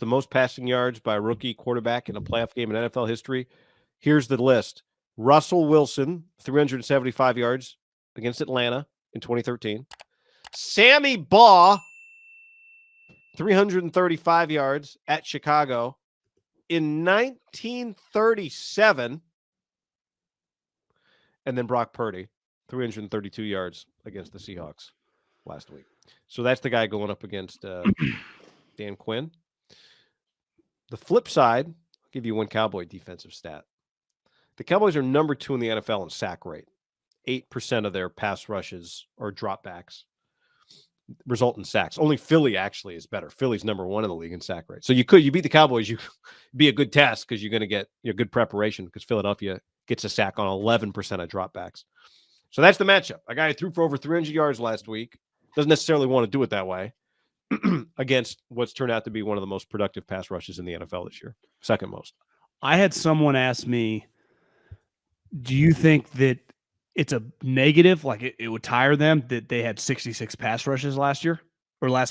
the most passing yards by a rookie quarterback in a playoff game in NFL history. Here's the list. Russell Wilson, 375 yards against Atlanta in 2013. Sammy Baugh, 335 yards at Chicago in 1937. And then Brock Purdy, 332 yards against the Seahawks last week. So that's the guy going up against Dan Quinn. The flip side, I'll give you one Cowboy defensive stat. The Cowboys are number 2 in the NFL in sack rate. 8% of their pass rushes or dropbacks result in sacks. Only Philly actually is better. Philly's number 1 in the league in sack rate. So you beat the Cowboys, you be a good test because you're going to get good preparation because Philadelphia gets a sack on 11% of dropbacks. So that's the matchup. A guy who threw for over 300 yards last week doesn't necessarily want to do it that way against what's turned out to be one of the most productive pass rushes in the NFL this year. Second most. I had someone ask me, do you think that it's a negative, like it would tire them that they had 66 pass rushes last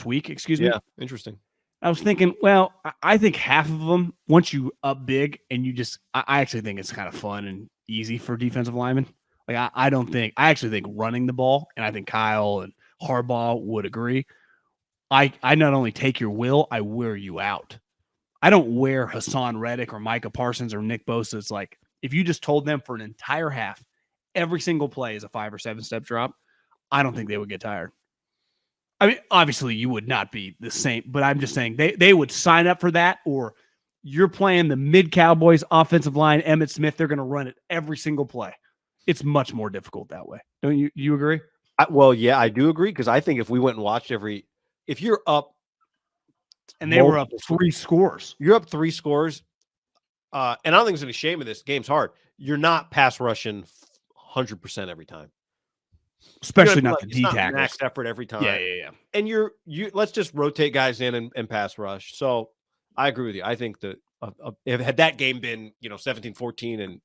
week, excuse me? Yeah, interesting. I was thinking, well, I think half of them, once you up big and you just, I actually think it's kind of fun and easy for defensive linemen. Like, I actually think running the ball, and I think Kyle and Harbaugh would agree. I not only take your will, I wear you out. I don't wear Hassan Reddick or Micah Parsons or Nick Bosa. It's like, if you just told them for an entire half, every single play is a 5 or 7 step drop, I don't think they would get tired. I mean, obviously you would not be the same, but I'm just saying they would sign up for that, or you're playing the mid-Cowboys offensive line, Emmitt Smith, they're going to run it every single play. It's much more difficult that way. Don't you agree? Well, yeah, I do agree because I think if we went and watched if you're up and they were up 3 scores. You're up 3 scores. And I don't think there's any shame in this. Game's hard. You're not pass rushing 100% every time. Especially not the D tackles. Max effort every time. Yeah. And you let's just rotate guys in and pass rush. So I agree with you. I think that had that game been 17-14 and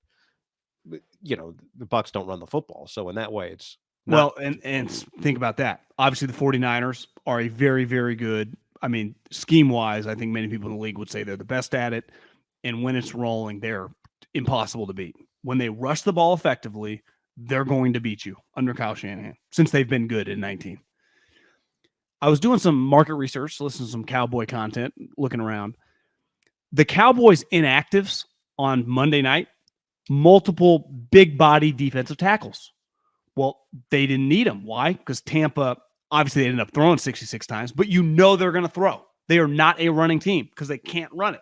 the Bucs don't run the football, so in that way it's not. Well, and think about that. Obviously, the 49ers are a very, very good. I mean, scheme wise, I think many people in the league would say they're the best at it. And when it's rolling, they're impossible to beat. When they rush the ball effectively, they're going to beat you under Kyle Shanahan, since they've been good in 19. I was doing some market research, listening to some Cowboy content, looking around. The Cowboys inactives on Monday night, multiple big body defensive tackles. Well, they didn't need them. Why? Because Tampa, obviously they ended up throwing 66 times, but they're going to throw. They are not a running team because they can't run it.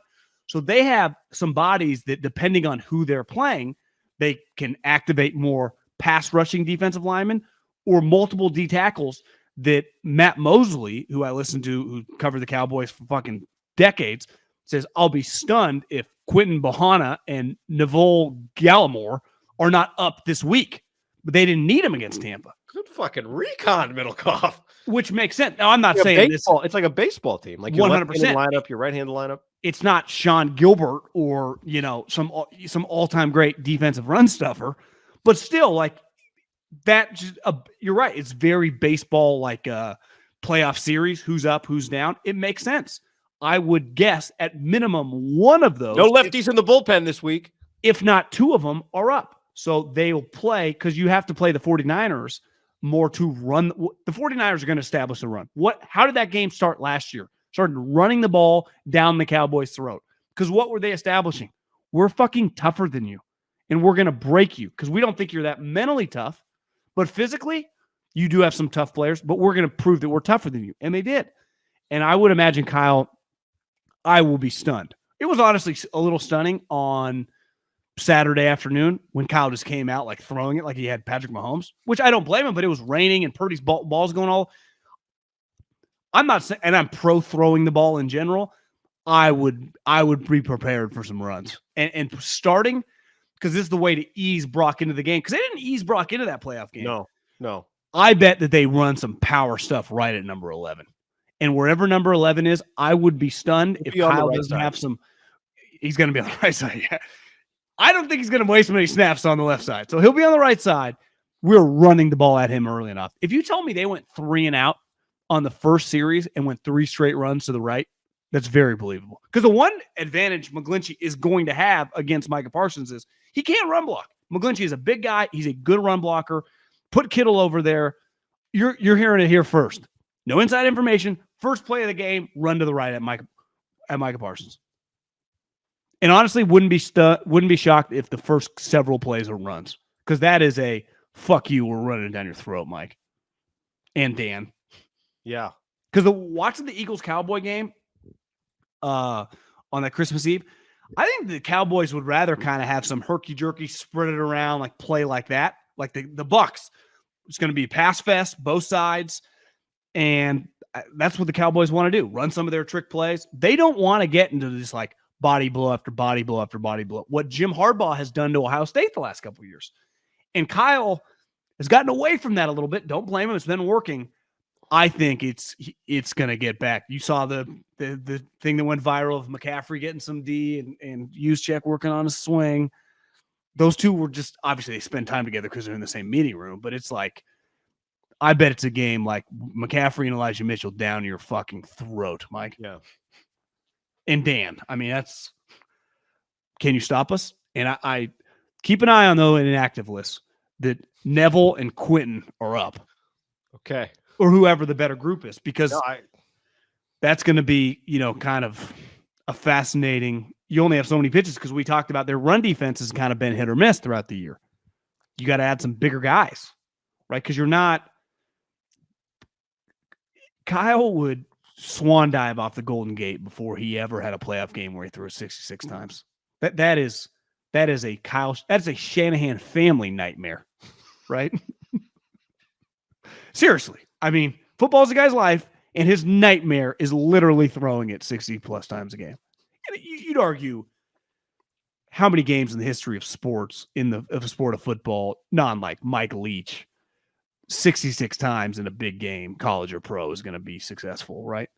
So they have some bodies that, depending on who they're playing, they can activate more pass rushing defensive linemen or multiple D tackles that Matt Mosley, who I listened to, who covered the Cowboys for fucking decades, says, I'll be stunned if Quentin Bohanna and Neville Gallimore are not up this week. But they didn't need him against Tampa. Good fucking recon, Middlecoff. Which makes sense. Now, I'm not saying baseball. It's like a baseball team. Like your 100% lineup, your right-hand lineup. It's not Sean Gilbert or, some all-time great defensive run stuffer. But still, like, that, you're right. It's very baseball, like a playoff series. Who's up, who's down. It makes sense. I would guess at minimum one of those. No lefties in the bullpen this week. If not 2 of them are up. So they'll play, because you have to play the 49ers more to run. The 49ers are going to establish the run. How did that game start last year? Started running the ball down the Cowboys' throat. Because what were they establishing? We're fucking tougher than you. And we're going to break you. Because we don't think you're that mentally tough. But physically, you do have some tough players. But we're going to prove that we're tougher than you. And they did. And I would imagine, Kyle, I will be stunned. It was honestly a little stunning on Saturday afternoon when Kyle just came out like throwing it like he had Patrick Mahomes, which I don't blame him, but it was raining and Purdy's balls going all. I'm not saying, and I'm pro throwing the ball in general. I would be prepared for some runs and starting, because this is the way to ease Brock into the game, because they didn't ease Brock into that playoff game. No. I bet that they run some power stuff right at number 11, and wherever number 11 is, I would be stunned if Kyle doesn't have some. He's going to be on the right side. Yeah. I don't think he's going to waste many snaps on the left side. So he'll be on the right side. We're running the ball at him early enough. If you tell me they went 3 and out on the first series and went 3 straight runs to the right, That's very believable. Because the one advantage McGlinchey is going to have against Micah Parsons is he can't run block. McGlinchey is a big guy. He's a good run blocker. Put Kittle over there. You're hearing it here first. No inside information. First play of the game, run to the right at Micah Parsons. And honestly, wouldn't be shocked if the first several plays are runs. Because that is a fuck you, we're running down your throat, Mike. And Dan. Yeah. Because watching the Eagles-Cowboy game on that Christmas Eve, I think the Cowboys would rather kind of have some herky-jerky, spread it around, like play like that. Like the Bucks. It's going to be pass fest, both sides. And that's what the Cowboys want to do. Run some of their trick plays. They don't want to get into this like body blow after body blow after body blow. What Jim Harbaugh has done to Ohio State the last couple of years. And Kyle has gotten away from that a little bit. Don't blame him. It's been working. I think it's going to get back. You saw the thing that went viral of McCaffrey getting some D and Juszczyk working on a swing. Those two were just, obviously they spend time together because they're in the same meeting room, but it's like, I bet it's a game like McCaffrey and Elijah Mitchell down your fucking throat, Mike. Yeah. And Dan, I mean, can you stop us? And I keep an eye on the inactive list that Neville and Quentin are up. Okay. Or whoever the better group is, because that's going to be, kind of a fascinating. You only have so many pitches because we talked about their run defense has kind of been hit or miss throughout the year. You got to add some bigger guys, right? Because you're not. Kyle would swan dive off the Golden Gate before he ever had a playoff game where he threw it 66 times. That is a Shanahan family nightmare, right? Seriously. I mean, football's a guy's life, and his nightmare is literally throwing it 60 plus times a game. And you'd argue how many games in the history of sports, of the sport of football, like Mike Leach, 66 times in a big game, college or pro, is going to be successful, right?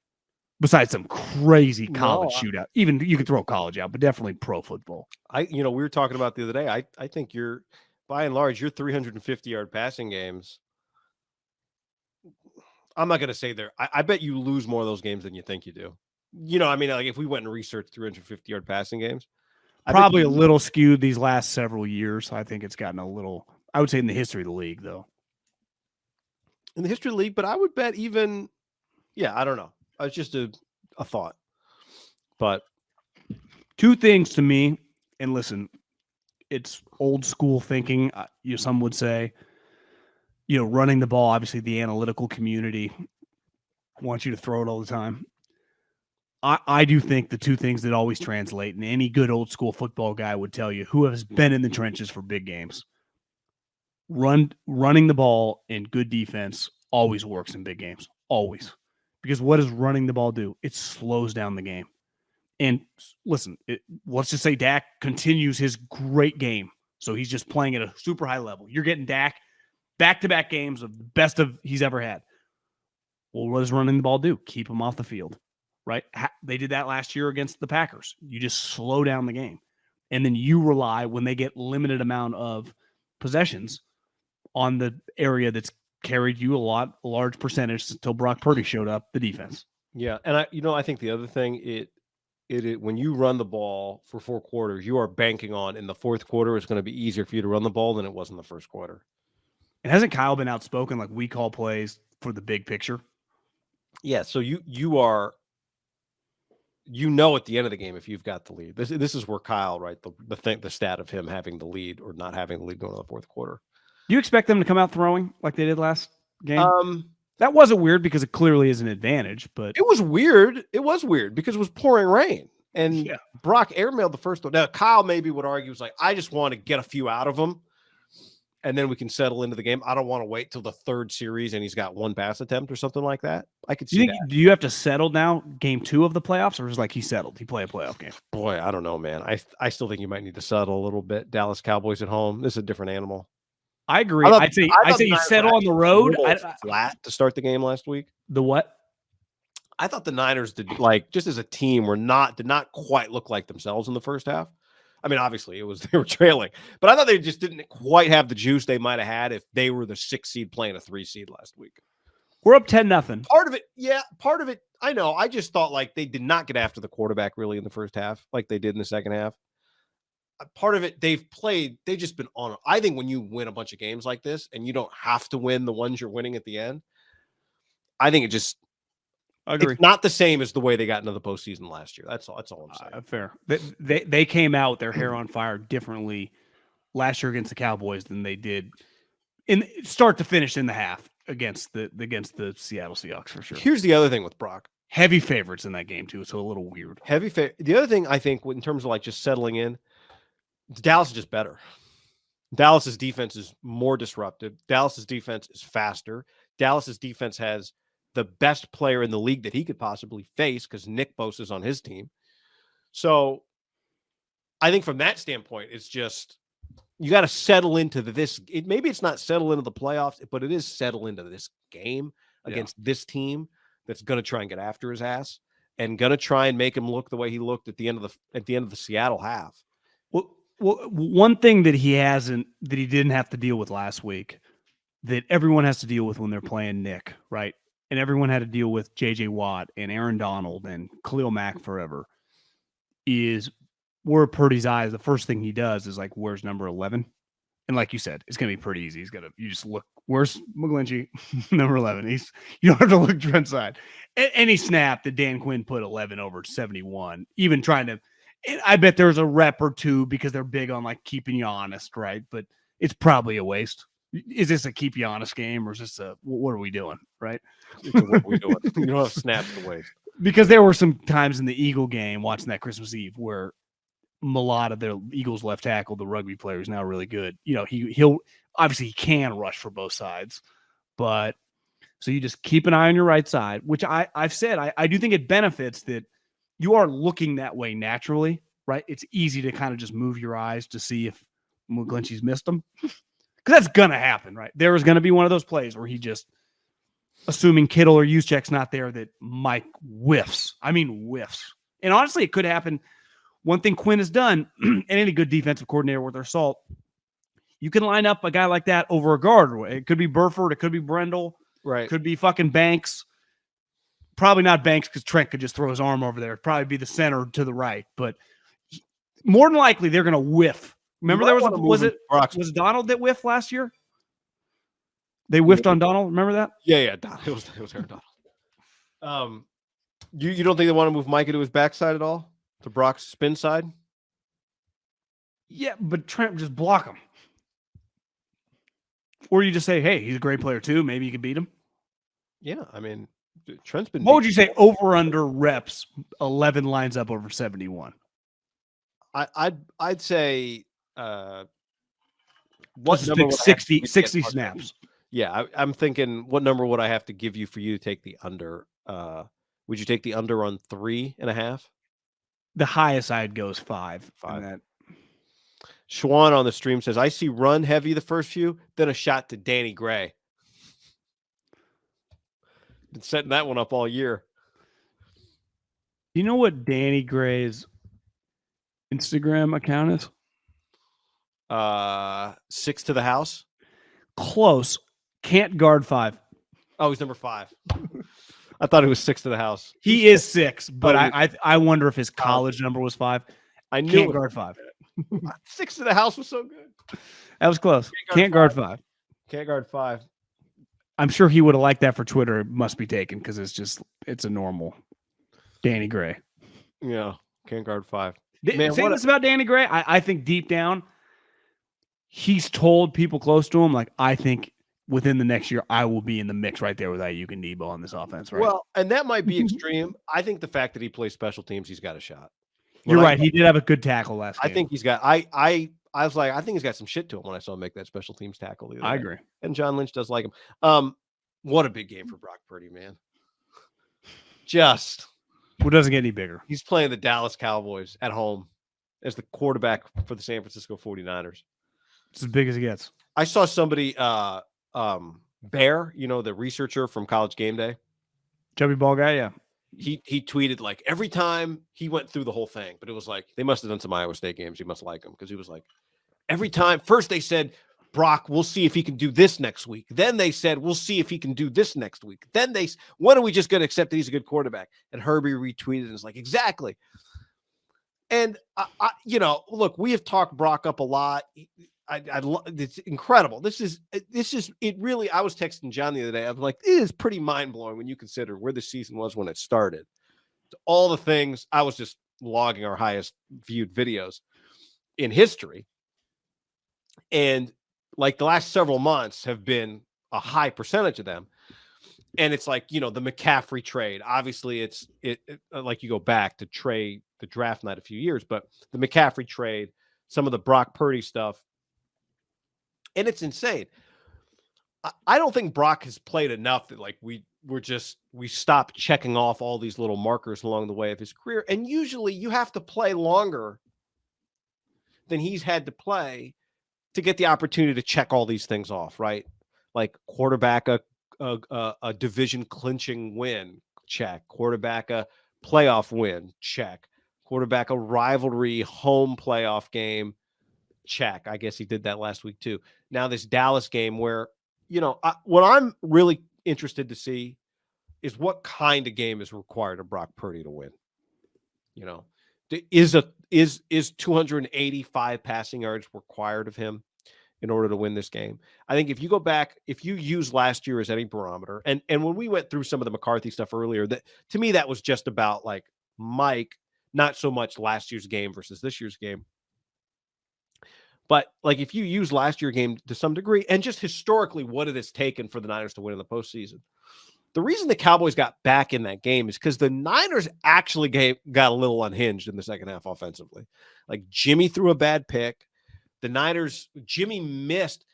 Besides some crazy college shootout. Even you could throw college out, but definitely pro football. We were talking about the other day. I think by and large, your 350-yard passing games, I'm not going to say I bet you lose more of those games than you think you do. Like if we went and researched 350-yard passing games, probably a little skewed these last several years. I think it's gotten a little, I would say in the history of the league, though. In the history of the league, but I would bet even, I don't know. It's just a thought. But two things to me, and listen, it's old school thinking. Some would say, running the ball, obviously the analytical community wants you to throw it all the time. I do think the two things that always translate, and any good old school football guy would tell you, who has been in the trenches for big games, running the ball and good defense always works in big games. Always. Because what does running the ball do? It slows down the game. And listen, let's just say Dak continues his great game. So he's just playing at a super high level. You're getting Dak back-to-back games of the best of he's ever had. Well, what does running the ball do? Keep him off the field, right? They did that last year against the Packers. You just slow down the game. And then you rely, when they get limited amount of possessions, on the area that's carried you a large percentage until Brock Purdy showed up, the defense. Yeah, and I think the other thing, it when you run the ball for 4 quarters, you are banking on in the fourth quarter it's going to be easier for you to run the ball than it was in the first quarter. And hasn't Kyle been outspoken, like, we call plays for the big picture? Yeah, so you are, at the end of the game if you've got the lead. This is where Kyle, right, the stat of him having the lead or not having the lead going to the fourth quarter. Do you expect them to come out throwing like they did last game? That wasn't weird because it clearly is an advantage, but it was weird. It was weird because it was pouring rain, and Brock airmailed the first one. Now Kyle maybe would argue was like, I just want to get a few out of them, and then we can settle into the game. I don't want to wait till the third series and he's got one pass attempt or something like that. I could see that. Do you have to settle now game 2 of the playoffs, or is it like he settled? He play a playoff game? Boy, I don't know, man. I still think you might need to settle a little bit. Dallas Cowboys at home. This is a different animal. I agree. I'd say you settle on the road. Flat to start the game last week. The what? I thought the Niners did, just as a team, did not quite look like themselves in the first half. I mean, obviously they were trailing, but I thought they just didn't quite have the juice they might have had if they were the 6 seed playing a 3 seed last week. We're up 10-0. Part of it. I know. I just thought like they did not get after the quarterback really in the first half, like they did in the second half. Part of it, they've just been on. I think when you win a bunch of games like this and you don't have to win the ones you're winning at the end, I think it's not the same as the way they got into the postseason last year. That's all I'm saying. Fair. They came out with their hair on fire differently last year against the Cowboys than they did in start to finish in the half against the Seattle Seahawks for sure. Here's the other thing with Brock. Heavy favorites in that game too, so a little weird. The other thing I think in terms of like just settling in, Dallas is just better. Dallas's defense is more disruptive. Dallas's defense is faster. Dallas's defense has the best player in the league that he could possibly face because Nick Bosa is on his team. So I think from that standpoint, it's just you got to settle into this. Maybe it's not settle into the playoffs, but it is settle into this game against this team that's going to try and get after his ass and going to try and make him look the way he looked at the end of the Seattle half. Well, one thing that he didn't have to deal with last week that everyone has to deal with when they're playing Nick, right? And everyone had to deal with J.J. Watt and Aaron Donald and Khalil Mack forever is where Purdy's eyes, the first thing he does is like, where's number 11? And like you said, it's going to be pretty easy. You just look, where's McGlinchey? Number 11. You don't have to look to front side. Any snap that Dan Quinn put 11 over 71, even trying to, I bet there's a rep or two because they're big on like keeping you honest, right? But it's probably a waste. Is this a keep you honest game or is this what are we doing, right? What are we doing? You don't have snaps to waste. Because there were some times in the Eagle game watching that Christmas Eve where Malott of their Eagles left tackle, the rugby player, is now really good. You know, he'll obviously he can rush for both sides, but so you just keep an eye on your right side, which I've said I do think it benefits that you are looking that way naturally, right? It's easy to kind of just move your eyes to see if McGlinchey's missed them. Because that's going to happen, right? There is going to be one of those plays where he just, assuming Kittle or Juszczyk's not there, that Mike whiffs. I mean, whiffs. And honestly, it could happen. One thing Quinn has done, and any good defensive coordinator worth their salt, you can line up a guy like that over a guard. It could be Burford. It could be Brendel. Right. It could be fucking Banks. Probably not Banks because Trent could just throw his arm over there. It'd probably be the center to the right. But more than likely, they're going to whiff. Remember was it Donald that whiffed last year? They whiffed on Donald. Remember that? Yeah. It was Aaron Donald. You don't think they want to move Micah to his backside at all? To Brock's spin side? Yeah, but Trent just block him. Or you just say, hey, he's a great player too. Maybe you can beat him. Yeah, I mean, Trent's been. What would you say over under reps? 11 lines up over 71. I'd say what number 60 snaps. Yeah, I'm thinking what number would I have to give you for you to take the under? Would you take the under on 3.5? The highest I'd go is 5. 5. Schwan on the stream says, I see run heavy the first few, then a shot to Danny Gray. Been setting that one up all year. You know what Danny Gray's Instagram account is? 6 to the house. Close. Can't guard 5. Oh, he's number 5. I thought it was 6 to the house. He is 6, but I wonder if his college number was 5. I knew Can't guard 5. 6 to the house was so good. That was close. Can't guard 5. Can't guard 5. I'm sure he would have liked that for Twitter. It must be taken because it's a normal Danny Gray. Yeah, can't guard 5. Man, saying this about Danny Gray, I think deep down, he's told people close to him, like, I think within the next year, I will be in the mix right there with Ayuk and Debo on this offense, right? Well, and that might be extreme. I think the fact that he plays special teams, he's got a shot. You're right. He did have a good tackle last game. I think he's got I was like, I think he's got some shit to him when I saw him make that special teams tackle. I agree. And John Lynch does like him. What a big game for Brock Purdy, man. Just what doesn't get any bigger. He's playing the Dallas Cowboys at home as the quarterback for the San Francisco 49ers. It's as big as it gets. I saw somebody Bear, the researcher from College Game Day. Chubby ball guy, yeah. He tweeted like every time he went through the whole thing, but it was like they must have done some Iowa State games. He must like him because he was like every time. First they said Brock, we'll see if he can do this next week. Then they said, we'll see if he can do this next week. Then when are we just going to accept that he's a good quarterback? And Herbie retweeted and was like, exactly. And look, we have talked Brock up a lot. It's incredible. This is it really, I was texting John the other day. I was like, it is pretty mind blowing when you consider where the season was when it started. All the things, I was just logging our highest viewed videos in history. And like the last several months have been a high percentage of them. And it's like, the McCaffrey trade, obviously it like you go back to trade the draft night a few years, but the McCaffrey trade, some of the Brock Purdy stuff, and it's insane. I don't think Brock has played enough that like we stopped checking off all these little markers along the way of his career. And usually you have to play longer than he's had to play to get the opportunity to check all these things off, right? Like quarterback a division clinching win, check. Quarterback a playoff win, check. Quarterback a rivalry home playoff game, check. I guess he did that last week too. Now this Dallas game where, what I'm really interested to see is what kind of game is required of Brock Purdy to win. Is 285 passing yards required of him in order to win this game? I think if you go back, if you use last year as any barometer, and when we went through some of the McCarthy stuff earlier, that to me, that was just about like Mike, not so much last year's game versus this year's game. But like if you use last year's game to some degree, and just historically what it has taken for the Niners to win in the postseason, the reason the Cowboys got back in that game is because the Niners actually got a little unhinged in the second half offensively. Like Jimmy threw a bad pick. The Niners, Jimmy missed.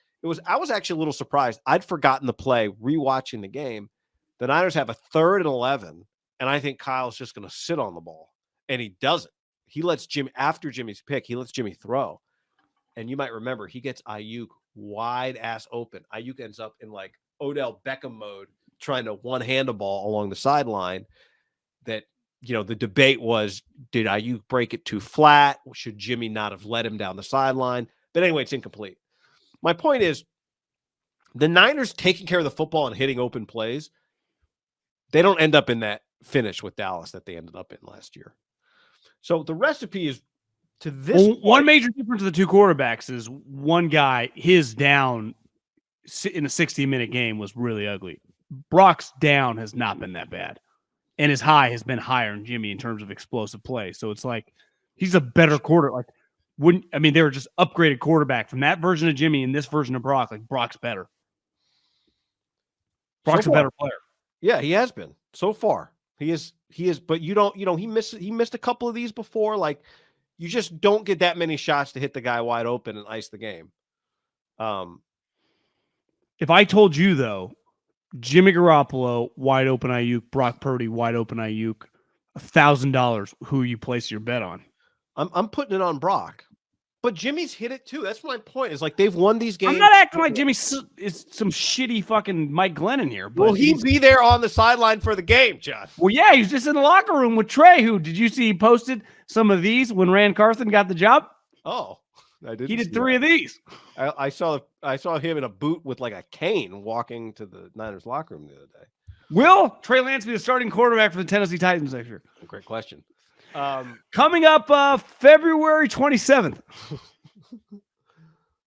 I was actually a little surprised. I'd forgotten the play rewatching the game. The Niners have a 3rd and 11, and I think Kyle's just going to sit on the ball, and he doesn't. He lets Jimmy, after Jimmy's pick, he lets Jimmy throw. And you might remember, he gets Ayuk wide ass open. Ayuk ends up in like Odell Beckham mode, trying to one-hand a ball along the sideline. That, the debate was, did Ayuk break it too flat? Should Jimmy not have let him down the sideline? But anyway, it's incomplete. My point is, the Niners taking care of the football and hitting open plays, they don't end up in that finish with Dallas that they ended up in last year. So the recipe is, to this point, one major difference of the two quarterbacks is one guy, his down in a 60-minute game was really ugly. Brock's down has not been that bad. And his high has been higher than Jimmy in terms of explosive play. So it's like he's a better quarter. Like, they were just upgraded quarterback from that version of Jimmy and this version of Brock. Like, Brock's better. Brock's a better player. Yeah, he has been so far. He is, but he missed a couple of these before. Like, you just don't get that many shots to hit the guy wide open and ice the game. If I told you, though, Jimmy Garoppolo, wide open Ayuk, Brock Purdy, wide open Ayuk, $1,000, who you place your bet on? I'm putting it on Brock. But Jimmy's hit it too. That's my point. Is like they've won these games. I'm not acting like Jimmy is some shitty fucking Mike Glennon here. But will he be there on the sideline for the game, John? Well, yeah, he's just in the locker room with Trey, who, did you see he posted some of these when Rand Carthen got the job? Oh, I did. He did 3 of these. I saw him in a boot with like a cane walking to the Niners locker room the other day. Will Trey Lance be the starting quarterback for the Tennessee Titans next year? Great question. Coming up February 27th. Are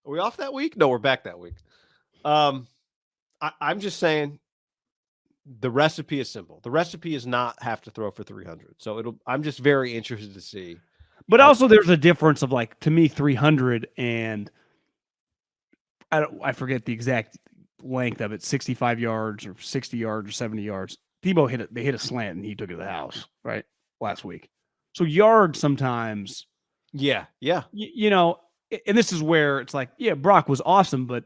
we off that week? No, we're back that week. I'm just saying the recipe is simple. The recipe is not have to throw for 300. So I'm just very interested to see. But also there's a difference of, like, to me, 300 and I forget the exact length of it, 65 yards or 60 yards or 70 yards. Tebow they hit a slant and he took it to the house, right? Last week. So yards sometimes. Yeah. And this is where it's like, yeah, Brock was awesome, but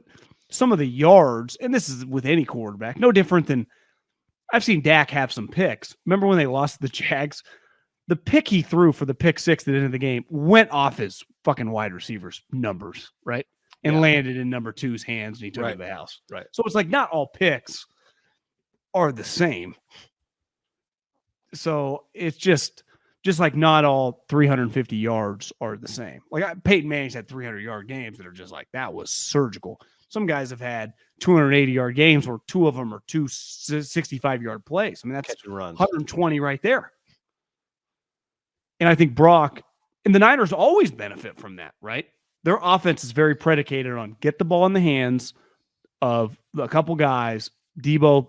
some of the yards, and this is with any quarterback, no different than I've seen Dak have some picks. Remember when they lost to the Jags? The pick he threw for the pick 6 at the end of the game went off his fucking wide receivers numbers, right? And landed in number 2's hands, and he took it to the house. Right. So it's like not all picks are the same. So it's just like not all 350 yards are the same. Like Peyton Manning's had 300-yard games that are just like, that was surgical. Some guys have had 280-yard games where two of them are 265-yard plays. I mean, that's Catch and runs. 120 right there. And I think Brock and the Niners always benefit from that, right? Their offense is very predicated on get the ball in the hands of a couple guys, Debo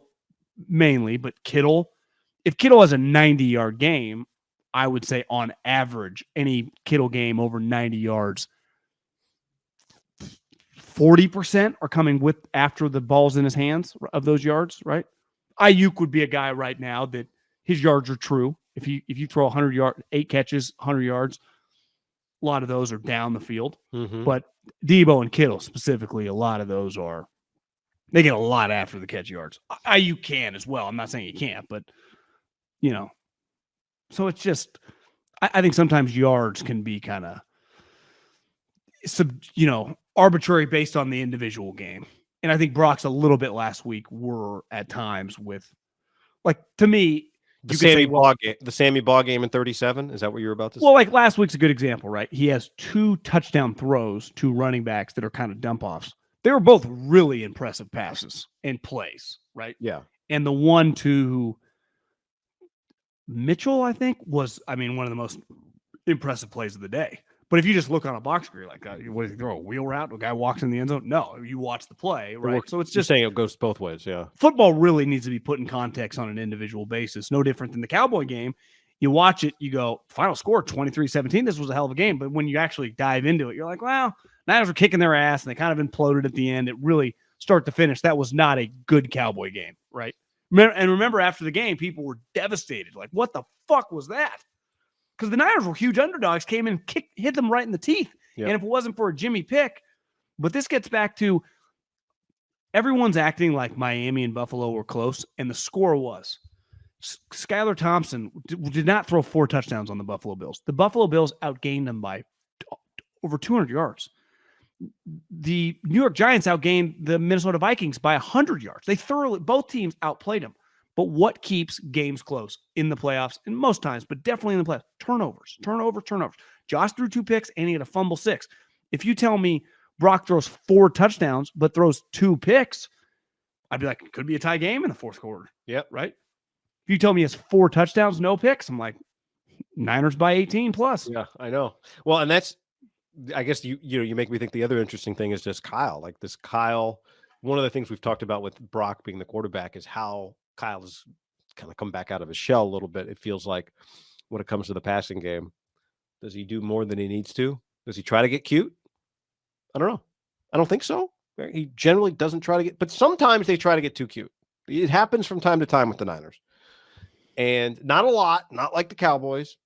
mainly, but Kittle. If Kittle has a 90-yard game, I would say on average, any Kittle game over 90 yards, 40% are coming with after the ball's in his hands of those yards, right? Ayuk would be a guy right now that his yards are true. If you throw 100 yards, 8 catches, 100 yards, a lot of those are down the field. Mm-hmm. But Debo and Kittle specifically, a lot of those are, they get a lot after the catch yards. You can as well. I'm not saying you can't, but, so it's just, I think sometimes yards can be kind of, arbitrary based on the individual game. And I think Brock's a little bit last week were at times with, like, to me, the Sammy Baugh game in 37. Is that what you're about to say? Well, like last week's a good example, right? He has 2 touchdown throws to running backs that are kind of dump offs. They were both really impressive passes and plays, right? Yeah. And the one to Mitchell, I think, was, one of the most impressive plays of the day. But if you just look on a box score, like, what does he throw? A wheel route? A guy walks in the end zone? No, you watch the play, right? So it's just saying it goes both ways. Yeah. Football really needs to be put in context on an individual basis. No different than the Cowboy game. You watch it, you go, final score 23-17. This was a hell of a game. But when you actually dive into it, you're like, well, Niners were kicking their ass and they kind of imploded at the end. It really, start to finish, that was not a good Cowboy game, right? And remember, after the game, people were devastated. Like, what the fuck was that? Because the Niners were huge underdogs, came in, hit them right in the teeth. Yep. And if it wasn't for a Jimmy pick, but this gets back to everyone's acting like Miami and Buffalo were close, and the score was. Skylar Thompson did not throw 4 touchdowns on the Buffalo Bills. The Buffalo Bills outgained them by over 200 yards. The New York Giants outgained the Minnesota Vikings by 100 yards. Both teams outplayed them. But what keeps games close in the playoffs, and most times, but definitely in the playoffs? Turnovers. Josh threw 2 picks, and he had a fumble 6. If you tell me Brock throws 4 touchdowns, but throws 2 picks, I'd be like, it could be a tie game in the fourth quarter. Yep. Right? If you tell me it's 4 touchdowns, no picks, I'm like, Niners by 18 plus. Yeah, I know. Well, and that's, I guess you make me think the other interesting thing is just Kyle. Like this Kyle, one of the things we've talked about with Brock being the quarterback is how Kyle has kind of come back out of his shell a little bit. It feels like when it comes to the passing game, does he do more than he needs to? Does he try to get cute? I don't know. I don't think so. He generally doesn't try to get, but sometimes they try to get too cute. It happens from time to time with the Niners. And not a lot, not like the Cowboys.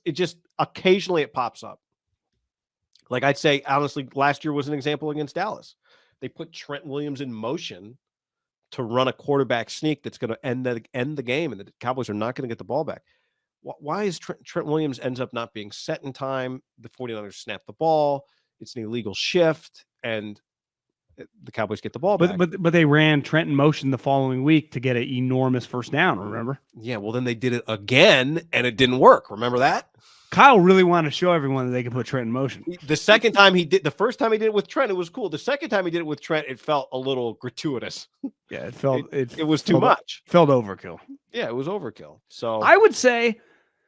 It just occasionally it pops up. Like I'd say, honestly, last year was an example against Dallas. They put Trent Williams in motion to run a quarterback sneak that's going to end the game, and the Cowboys are not going to get the ball back. Why is Trent Williams ends up not being set in time? The 49ers snap the ball. It's an illegal shift, and the Cowboys get the ball back. But they ran Trent in motion the following week to get an enormous first down, remember? Yeah, well, then they did it again, and it didn't work. Remember that? Kyle really wanted to show everyone that they could put Trent in motion. The first time he did it with Trent, it was cool. The second time he did it with Trent, it felt a little gratuitous. Yeah, it was too much. Felt overkill. Yeah, it was overkill. So I would say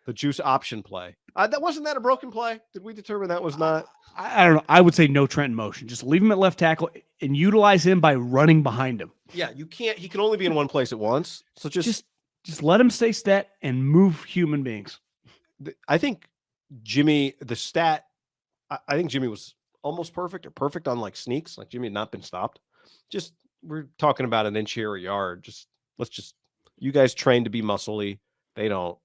the juice option play. That wasn't that a broken play? Did we determine that was not? I don't know. I would say no Trent in motion. Just leave him at left tackle and utilize him by running behind him. Yeah, you can't. He can only be in one place at once. So just let him stay set and move human beings. I think Jimmy, I think Jimmy was almost perfect or perfect on like sneaks. Like Jimmy had not been stopped. Just we're talking about an inch here a yard. You guys train to be muscly. They don't.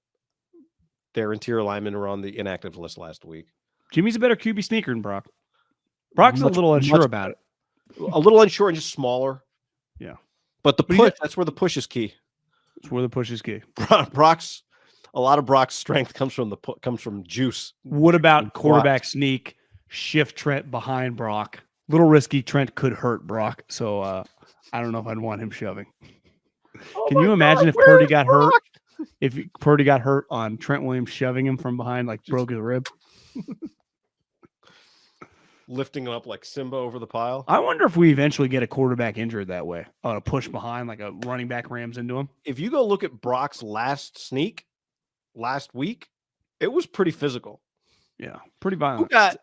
Their interior linemen were on the inactive list last week. Jimmy's a better QB sneaker than Brock. Brock's a little unsure about it. A little unsure and just smaller. Yeah. But the push, that's where the push is key. That's where the push is key. A lot of Brock's strength comes from juice. What about quarterback sneak, shift Trent behind Brock? Little risky. Trent could hurt Brock. So I don't know if I'd want him shoving. Can you imagine if Purdy got hurt? If Purdy got hurt on Trent Williams shoving him from behind, like broke his rib. lifting it up like Simba over the pile. I wonder if we eventually get a quarterback injured that way on a push behind, like a running back rams into him. If you go look at Brock's last sneak last week, it was pretty physical. Yeah, pretty Who violent. got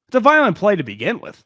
It's a violent play to begin with.